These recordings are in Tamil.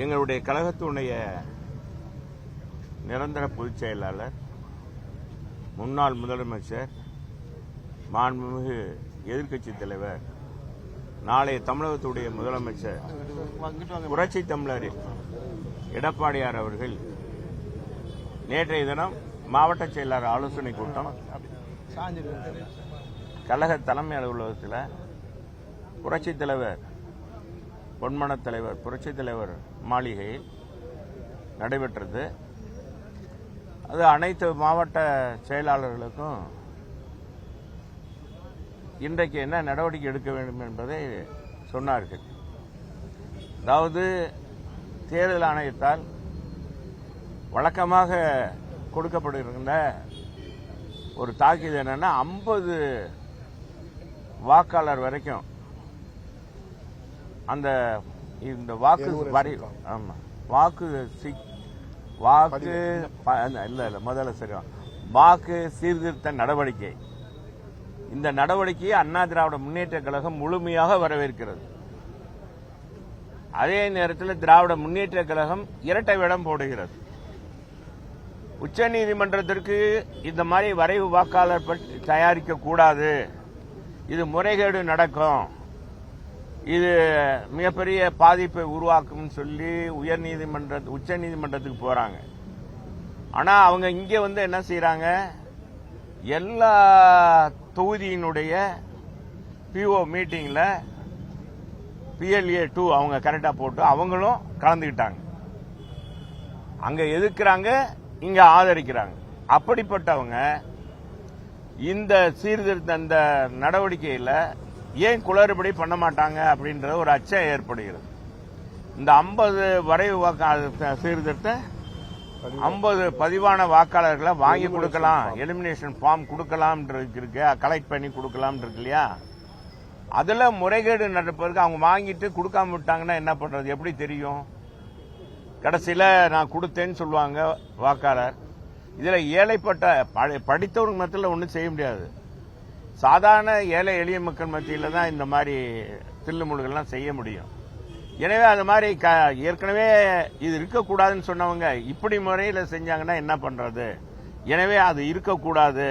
எங்களுடைய கழகத்தினுடைய நிரந்தர பொதுச் செயலாளர், முன்னாள் முதலமைச்சர், மாண்புமிகு எதிர்க்கட்சித் தலைவர், நாளைய தமிழகத்துடைய முதலமைச்சர் புரட்சி தமிழர் எடப்பாடியார் அவர்கள் நேற்றைய தினம் மாவட்ட செயலாளர் ஆலோசனை கூட்டம் கழக தலைமை அலுவலகத்தில் புரட்சித் தலைவர் பொன்மனத் தலைவர் புரட்சித் தலைவர் மாளிகையில் நடைபெற்றது. அது அனைத்து மாவட்ட செயலாளர்களுக்கும் இன்றைக்கு என்ன நடவடிக்கை எடுக்க வேண்டும் என்பதை சொன்னார்கள். அதாவது தேர்தல் ஆணையத்தால் வழக்கமாக கொடுக்கப்படுகின்ற ஒரு தாக்கீது என்னன்னா 50 வாக்காளர் வரைக்கும் அந்த இந்த வாக்கு வரி வாக்கு முதல்ல சரி வாக்கு சீர்திருத்த நடவடிக்கை, இந்த நடவடிக்கையை அண்ணா திராவிட முன்னேற்ற கழகம் முழுமையாக வரவேற்கிறது. அதே நேரத்தில் திராவிட முன்னேற்ற கழகம் இரட்டை வேடம் போடுகிறது. உச்சநீதிமன்றத்திற்கு இந்த மாதிரி வரைவு வாக்காளர் தயாரிக்க கூடாது, இது முறைகேடு நடக்கும், இது மிகப்பெரிய பாதிப்பை உருவாக்கும் சொல்லி உச்ச நீதிமன்றத்துக்கு போறாங்க. ஆனா அவங்க இங்க வந்து என்ன செய்யறாங்க, எல்லா தொகுதியினுடைய பிஓ மீட்டிங்ல PLA 2 அவங்க கரெக்டா போட்டு அவங்களும் கலந்துக்கிட்டாங்க. அங்க எதிர்க்கிறாங்க, இங்க ஆதரிக்கிறாங்க. அப்படிப்பட்டவங்க இந்த சீர்திருத்த அந்த நடவடிக்கையில் ஏன் குளறுபடி பண்ண மாட்டாங்க அப்படின்ற ஒரு அச்சம் ஏற்படுகிறது. இந்த 50 வரைவு சீர்திருத்த 50 பதிவான வாக்காளர்களை வாங்கி கொடுக்கலாம், எலிமினேஷன் ஃபார்ம் கொடுக்கலாம் இருக்கு, கலெக்ட் பண்ணி கொடுக்கலாம் இருக்கு இல்லையா, அதுல முறைகேடு நடப்பதற்கு அவங்க வாங்கிட்டு கொடுக்காம விட்டாங்கன்னா என்ன பண்றது, எப்படி தெரியும்? கடைசியில நான் கொடுத்தேன்னு சொல்லுவாங்க வாக்காளர். இதுல ஏழைப்பட்ட படித்தவர்கள் மத்தியில் ஒன்றும் செய்ய முடியாது. சாதாரண ஏழை எளிய மக்கள் மத்தியில் தான் இந்த மாதிரி தில்லுமுழுகெல்லாம் செய்ய முடியும். எனவே அது மாதிரி ஏற்கனவே இது இருக்கக்கூடாதுன்னு சொன்னவங்க இப்படி முறையில் செஞ்சாங்கன்னா என்ன பண்றது? எனவே அது இருக்கக்கூடாது.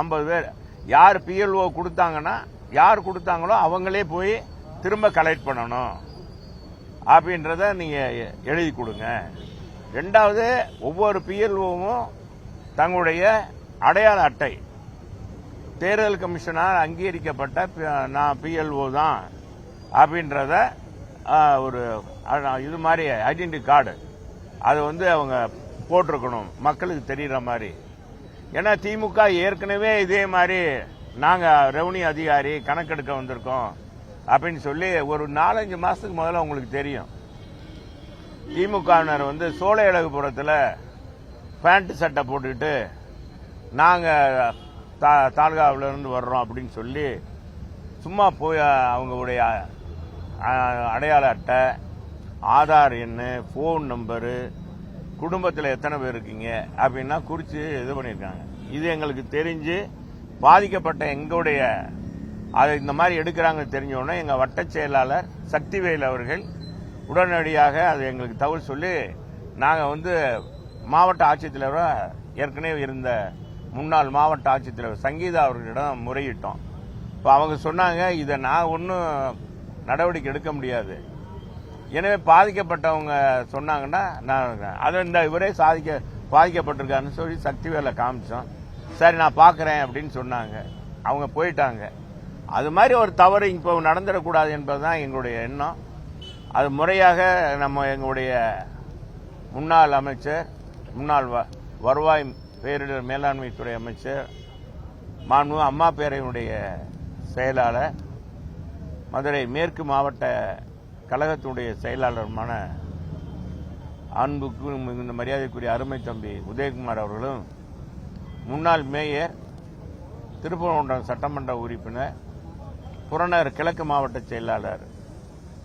50 பேர் யார் PLO கொடுத்தாங்கன்னா யார் கொடுத்தாங்களோ அவங்களே போய் திரும்ப கலெக்ட் பண்ணணும் அப்படின்றத நீங்க எழுதி கொடுங்க. ரெண்டாவது, ஒவ்வொரு PLOவும் தங்களுடைய அடையாள அட்டை, தேர்தல் கமிஷனால் அங்கீகரிக்கப்பட்ட நான் PLO தான் அப்படின்றத ஒரு இது மாதிரி ஐடென்டி கார்டு அது வந்து அவங்க போட்டிருக்கணும், மக்களுக்கு தெரிகிற மாதிரி. ஏன்னா திமுக ஏற்கனவே இதே மாதிரி நாங்க ரெவன்யூ அதிகாரி கணக்கெடுக்க வந்திருக்கோம் அப்படின்னு சொல்லி ஒரு 4-5 மாசத்துக்கு முதல்ல உங்களுக்கு தெரியும். திமுகவினர் வந்து சோலையழகுபுரத்தில் பேண்ட் சட்டை போட்டுக்கிட்டு நாங்க தாலுகாவில இருந்து வர்றோம் அப்படின்னு சொல்லி சும்மா போய் அவங்களுடைய அடையாள அட்டை, ஆதார் எண்ணு, போன் நம்பரு, குடும்பத்தில் எத்தனை பேர் இருக்கீங்க அப்படின்னா குறித்து இது பண்ணியிருக்காங்க. இது எங்களுக்கு தெரிஞ்சு பாதிக்கப்பட்ட எங்களுடைய அதை இந்த மாதிரி எடுக்கிறாங்க தெரிஞ்சோடனே எங்கள் வட்ட செயலாளர் சக்திவேல் அவர்கள் உடனடியாக அது எங்களுக்கு தகவல் சொல்லி நாங்கள் வந்து மாவட்ட ஆட்சித்தலைவரை ஏற்கனவே இருந்த முன்னாள் மாவட்ட ஆட்சித்தலைவர் சங்கீதா அவர்களிடம் முறையிட்டோம். இப்போ அவங்க சொன்னாங்க, இதை நான் ஒன்றும் நடவடிக்கை எடுக்க முடியாது. எனவே பாதிக்கப்பட்டவங்க சொன்னாங்கன்னா நான் அதை இந்த இவரே பாதிக்கப்பட்டிருக்காருன்னு சொல்லி சக்திவேலை காமிச்சோம். சரி நான் பார்க்குறேன் அப்படின்னு சொன்னாங்க. அவங்க போயிட்டாங்க. அது மாதிரி ஒரு தவறு இப்போ நடந்துடக்கூடாது என்பதுதான் எங்களுடைய எண்ணம். அது முறையாக நம்ம எங்களுடைய முன்னாள் அமைச்சர், முன்னாள் வருவாய் பேரிடர் மேலாண்மைத்துறை அமைச்சர், மாண்புமிகு அம்மா பேரவையினுடைய செயலாளர், மதுரை மேற்கு மாவட்ட கழகத்தினுடைய செயலாளருமான அன்புக்கு மிகுந்த மரியாதைக்குரிய அருமை தம்பி உதயகுமார் அவர்களும், முன்னாள் மேயர், திருப்பரங்குன்றம் சட்டமன்ற உறுப்பினர், புறநகர் கிழக்கு மாவட்ட செயலாளர்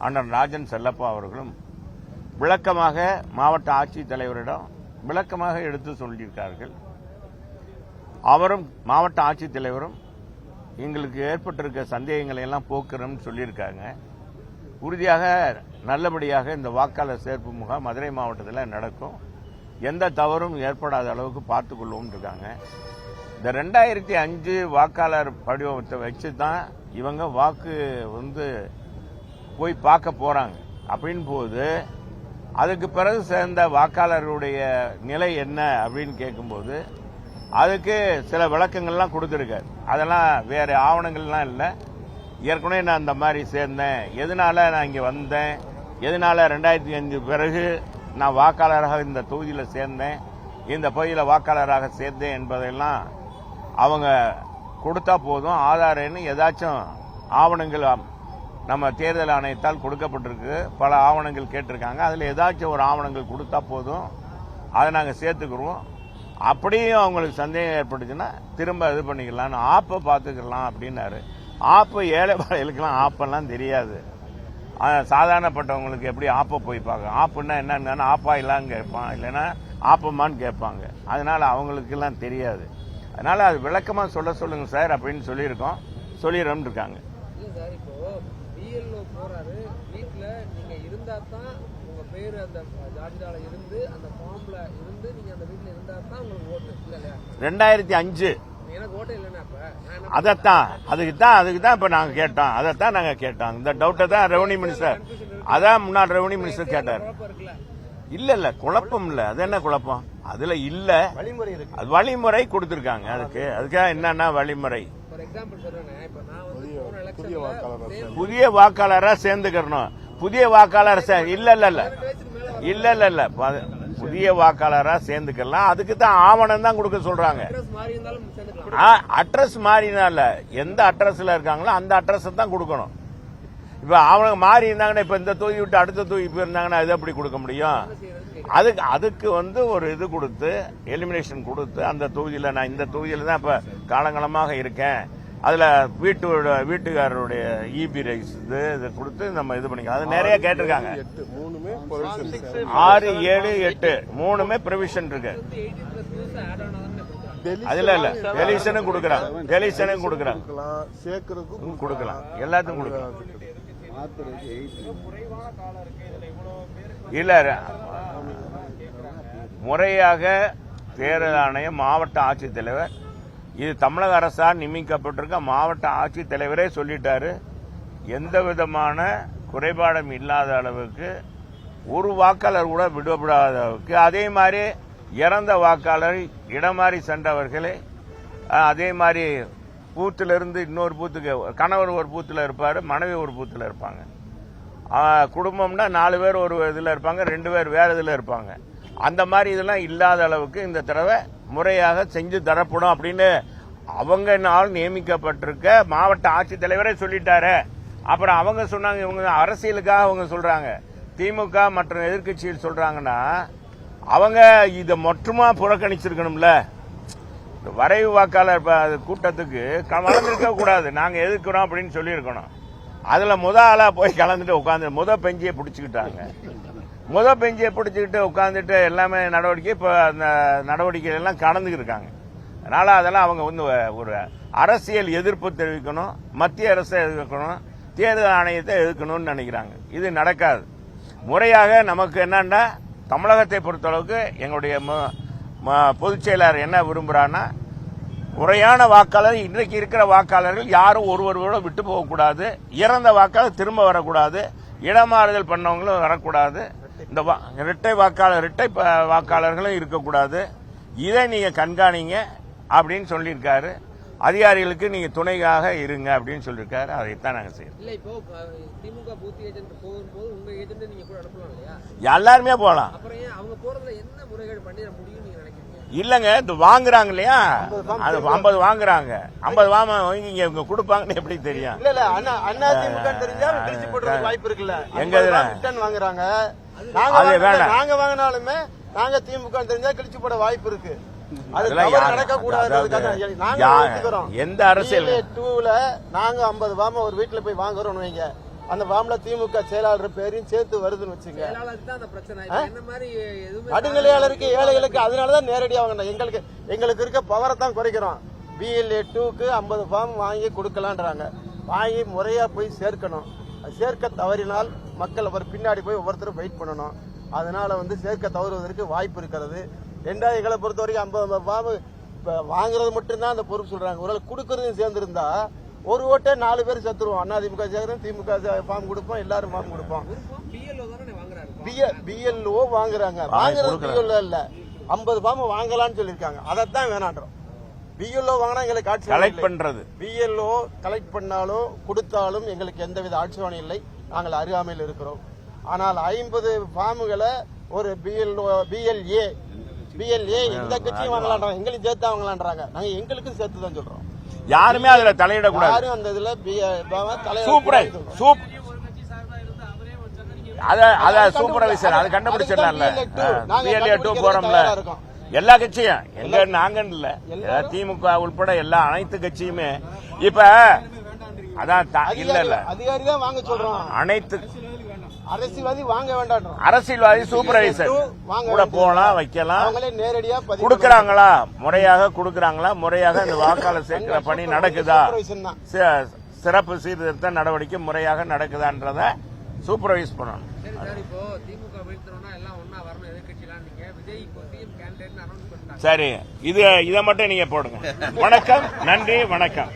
அண்ணன் ராஜன் செல்லப்பா அவர்களும் விளக்கமாக மாவட்ட ஆட்சித்தலைவரிடம் விளக்கமாக எடுத்து சொல்லியிருக்கார்கள். அவரும் மாவட்ட ஆட்சித்தலைவரும் எங்களுக்கு ஏற்பட்டிருக்க சந்தேகங்களை எல்லாம் போக்குறோம்னு சொல்லியிருக்காங்க. உறுதியாக நல்லபடியாக இந்த வாக்காளர் சேர்ப்பு முகாம் மதுரை மாவட்டத்தில் நடக்கும். எந்த தவறும் ஏற்படாத அளவுக்கு பார்த்துக்கொள்வோம் இருக்காங்க. இந்த 2005 வாக்காளர் படிவத்தை வச்சு தான் இவங்க வாக்கு போய் பார்க்க போறாங்க. அப்படின்னு போது அதுக்கு பிறகு சேர்ந்த வாக்காளருடைய நிலை என்ன அப்படின்னு கேட்கும்போது அதுக்கு சில விளக்கங்கள்லாம் கொடுத்துருக்காரு. அதெல்லாம் வேற ஆவணங்கள்லாம் இல்லை. ஏற்கனவே நான் இந்த மாதிரி சேர்ந்தேன், எதனால நான் இங்கே வந்தேன், எதனால 2005 பிறகு நான் வாக்காளராக இந்த தொகுதியில் சேர்ந்தேன், இந்த பகுதியில் வாக்காளராக சேர்ந்தேன் என்பதெல்லாம் அவங்க கொடுத்தா போதும். ஆதார் எண் ஏதாச்சும் ஆவணங்கள் நம்ம தேர்தல் ஆணையத்தால் கொடுக்கப்பட்டிருக்கு. பல ஆவணங்கள் கேட்டிருக்காங்க. அதில் ஏதாச்சும் ஒரு ஆவணங்கள் கொடுத்தா போதும், அதை நாங்கள் சேர்த்துக்கிறோம். அப்படியும் அவங்களுக்கு சந்தேகம் ஏற்பட்டுச்சுன்னா திரும்ப இது பண்ணிக்கலாம்னு ஆப்பை பார்த்துக்கலாம் அப்படின்னாரு. ஆப்பு ஏழைப்பாளைகளுக்கெல்லாம் ஆப்பெல்லாம் தெரியாது. சாதாரணப்பட்டவங்களுக்கு எப்படி ஆப்பை போய் பார்க்க, ஆப்புன்னா என்னன்னு ஆப்பா இல்லான்னு கேட்பான், இல்லைன்னா ஆப்பமான்னு கேட்பாங்க. அதனால அவங்களுக்கெல்லாம் தெரியாது. அதனால அது விளக்கமா சொல்லுங்க சார் அப்படின்னு சொல்லியிருக்கோம். சொல்லிடுறோம் இருக்காங்க. பேர் அந்த ஜாதிடால இருந்து அந்த ஃபார்ம்ல இருந்து நீங்க அந்த வீட்ல இருந்தா தான் உங்களுக்கு ஓட்டு இல்ல 2005 எனக்கு ஓட்டு இல்லன்னா அப்ப அதத்தான் அதுக்கு தான் இப்ப நாங்க கேட்டோம். அதத்தான் நாங்க கேட்டோம். இந்த டவுட்டை தான் ரெவன்யூ மினிஸ்டர், அதான் முன்னாள் ரெவன்யூ மினிஸ்டர் கேட்டார். இல்ல குழப்பம் இல்ல. அது என்ன குழப்பம்? அதுல இல்ல வழிமுறை இருக்கு. அது வழிமுறை கொடுத்திருக்காங்க. அதுக்காக என்னன்னா வழிமுறை, புதிய வாக்காளரா சேர்ந்துக்கணும். புதிய வாக்காளர் இல்ல புதிய வாக்காளரா சேர்ந்துக்கலாம். அதுக்கு தான் ஆவணம் தான் கொடுக்க சொல்றாங்க. அட்ரஸ் மாறினால எந்த அட்ரஸ்ல இருக்காங்களோ அந்த அட்ரஸ் தான் கொடுக்கணும். இப்ப அவங்க மாறி இருந்தாங்கன்னா, இப்ப இந்த தொகுதி விட்டு அடுத்த தொகுதி போயிருந்தாங்கன்னா அது எப்படி கொடுக்க முடியும்? அதுக்கு ஒரு இது கொடுத்து எலிமினேஷன் கொடுத்து அந்த தொகுதியில நான் இந்த தொகுதியில தான் இப்ப காலங்காலமாக இருக்கேன், அதுல வீட்டுக்காரருடைய இபி ரைஸ் இது கொடுத்து நம்ம இது பண்ணிக்கலாம். அது நிறைய கேட்டிருக்காங்க. 6, 7, 8 மூணுமே ப்ரொவிஷன் இருக்கு. அதுல இல்ல டெலிஷனும் கொடுக்கறாங்க, கொடுக்கலாம், எல்லாத்துக்கும் கொடுக்கலாம். இல்ல முறையாக தேர்தல் ஆணையம், மாவட்ட ஆட்சித்தலைவர், இது தமிழக அரசால் நியமிக்கப்பட்டிருக்க மாவட்ட ஆட்சித்தலைவரே சொல்லிட்டாரு. எந்த விதமான குறைபாடும் இல்லாத அளவுக்கு ஒரு வாக்காளர் கூட விடுபடாத அளவுக்கு. அதே மாதிரி இறந்த வாக்காளர், இடமாறி சென்றவர்களே அதே மாதிரி பூத்திலிருந்து இன்னொரு பூத்துக்கு, கணவர் ஒரு பூத்தில் இருப்பாரு, மனைவி ஒரு பூத்தில் இருப்பாங்க. குடும்பம்னா 4 பேர் ஒரு இதில் இருப்பாங்க, 2 பேர் வேற இதில் இருப்பாங்க. அந்த மாதிரி இதெல்லாம் இல்லாத அளவுக்கு இந்த தடவை முறையாக செஞ்சு தரப்படும் அப்படின்னு அவங்க நாள் நியமிக்கப்பட்டிருக்க மாவட்ட ஆட்சித்தலைவரே சொல்லிட்டாரு. அப்புறம் அவங்க சொன்னாங்க, இவங்க அரசியலுக்காக அவங்க சொல்றாங்க. திமுக மற்ற எதிர்கட்சிகள் சொல்றாங்கன்னா அவங்க இதை மொத்தமா புறக்கணிச்சிருக்கணும்ல. வரைவு வாக்காளர் கூட்டத்துக்கு கலந்துருக்க கூடாது, நாங்க எதிர்க்கிறோம் அப்படின்னு சொல்லியிருக்கணும். அதுல ஆளா போய் கலந்துட்டு உட்காந்து பெஞ்சியை பிடிச்சுக்கிட்டாங்க. பெஞ்சியை பிடிச்சிக்கிட்டு உட்காந்துட்டு எல்லாமே நடவடிக்கை, இப்ப அந்த நடவடிக்கைகள் எல்லாம் கலந்துக்கிட்டு இருக்காங்க. அதனால அதெல்லாம் அவங்க ஒரு அரசியல் எதிர்ப்பு தெரிவிக்கணும், மத்திய அரசை எதிர்க்கணும், தேர்தல் ஆணையத்தை எதிர்க்கணும்னு நினைக்கிறாங்க. இது நடக்காது. முறையாக நமக்கு என்னன்னா, தமிழகத்தை பொறுத்தளவுக்கு எங்களுடைய பொதுச் செயலாளர் என்ன விரும்புறான்னா, முறையான வாக்காளர், இன்றைக்கு இருக்கிற வாக்காளர்கள் யாரும் ஒருவரோட விட்டு போகக்கூடாது, இறந்த வாக்காளர் திரும்ப வரக்கூடாது, இடமாறுதல் பண்ணவங்களும் வரக்கூடாது, இந்த இரட்டை வாக்காளர்களும் இருக்கக்கூடாது. இதை நீங்க கண்காணிங்க அப்படின்னு சொல்லியிருக்காரு. அதிகாரிகளுக்கு நீங்க துணையாக இருங்க அப்படின்னு சொல்லியிருக்காரு. அதைத்தான் நாங்க செய்யறோம். இல்ல இப்போ திமுக பூத் ஏஜென்ட் போகும்போது உங்க ஏஜென்ட் நீங்க கூட அனுப்பலாம் இல்லையா? எல்லாருமே போகலாம். அப்புறம் ஏன் அவங்க போறதுல என்ன முறைகேடு பண்ணிட முடியும் நீங்க நினைக்கிறீங்க? இல்லங்க, இது வாங்குறாங்க இல்லையா, அது 50 வாங்குறாங்க. 50 வாங்கி இங்க கொடுப்பாங்கன்னு எப்படி தெரியும்? இல்ல அண்ணா திமுக தெரிஞ்சா திருச்சி போடுறதுக்கு வாய்ப்பு இருக்குல்ல. எங்க ரிட்டர்ன் வாங்குறாங்க. நாங்க வாங்கினாலுமே நாங்க திமுக தெரிஞ்சா கிழிச்சு போட வாய்ப்பு இருக்கு. எந்த அரசியல் நாங்க 50 வாம ஒரு வீட்டுல போய் வாங்குறோம் வைங்க, அந்த வாமல திமுக செயலாளர் பேரையும் சேர்த்து வருதுன்னு வச்சுங்க. நடுநிலையாளருக்கு ஏழைகளுக்கு அதனாலதான் நேரடியா வாங்க. எங்களுக்கு இருக்க பவரை தான் குறைக்கிறோம். BLA 2க்கு 50 ஃபார்ம் வாங்கி கொடுக்கலான்றாங்க. வாங்கி முறையா போய் சேர்க்கணும். சேர்க்க தவறினால் மக்கள் அவர் பின்னாடி போய் ஒவ்வொருத்தரும் வெயிட் பண்ணணும். அதனால சேர்க்க தவறுவதற்கு வாய்ப்பு இருக்கிறது. ரெண்டாவது எங்களை பொறுத்த வரைக்கும் 50 ஃபார்ம் வாங்குறது மட்டும்தான் அந்த பொறுப்பு சொல்றாங்க. ஒரு கொடுக்கறதையும் சேர்ந்திருந்தா ஒரு ஓட்டே 4 பேர் செத்துருவோம். அதிமுக சேர்க்கிறோம், திமுக ஃபார்ம் கொடுப்போம், எல்லாரும் ஃபார்ம் கொடுப்போம். பிஎல்ஓ வாங்குறாங்க. வாங்குறது பிஎல்ஓ இல்ல, 50 ஃபார்ம் வாங்கலாம்னு சொல்லியிருக்காங்க. அதைத்தான் வேணான்றோம். பிஎல்ஓ வாங்கினா எங்களுக்கு ஆட்சி கலெக்ட் பண்றது. பிஎல்ஓ கலெக்ட் பண்ணாலும் கொடுத்தாலும் எங்களுக்கு எந்தவித ஆட்சேபனை இல்லை. நாங்கள் அறியாமையில் இருக்கிறோம். ஆனால் 50 ஃபார்முகளை ஒரு பிஎல்ஏ இந்த கட்சியும் வாங்கலான்றாங்க, எங்களையும் சேர்த்து வாங்கலான்றாங்க. நாங்க எங்களுக்கும் சேர்த்து தான் சொல்றோம். யாருமே அதுல தலையிடக்கூடாது. யாரும் அந்த இதுல சூப்பர்வைசர் அது கண்டுபிடிச்சிடலாம்ல. பிஎல்ஏ 2 போறோம்ல எல்லா கட்சியும், எங்க நாங்கன்னு இல்ல, திமுக உள்பட எல்லா அனைத்து கட்சியுமே இப்ப அதான் இல்ல அதிகாரிதான் வாங்க சொல்றோம். அனைத்து அரசியல்வாதி வாங்க வேண்டாம். அரசியல்வாதி சூப்பர்வைசர் கூட போலாம், வைக்கலாம். அவங்களே நேரடியா கொடுக்கறாங்களா, முறையாக கொடுக்கறாங்களா, முறையாக அந்த வாக்காளர் சேர்க்கிற பணி நடக்குதா, சிறப்பு சீர்திருத்த நடவடிக்கை முறையாக நடக்குதான்றத சூப்பர்வைஸ் பண்ணணும். சரி, இதை மட்டும் நீங்க போடுங்க. வணக்கம், நன்றி, வணக்கம்.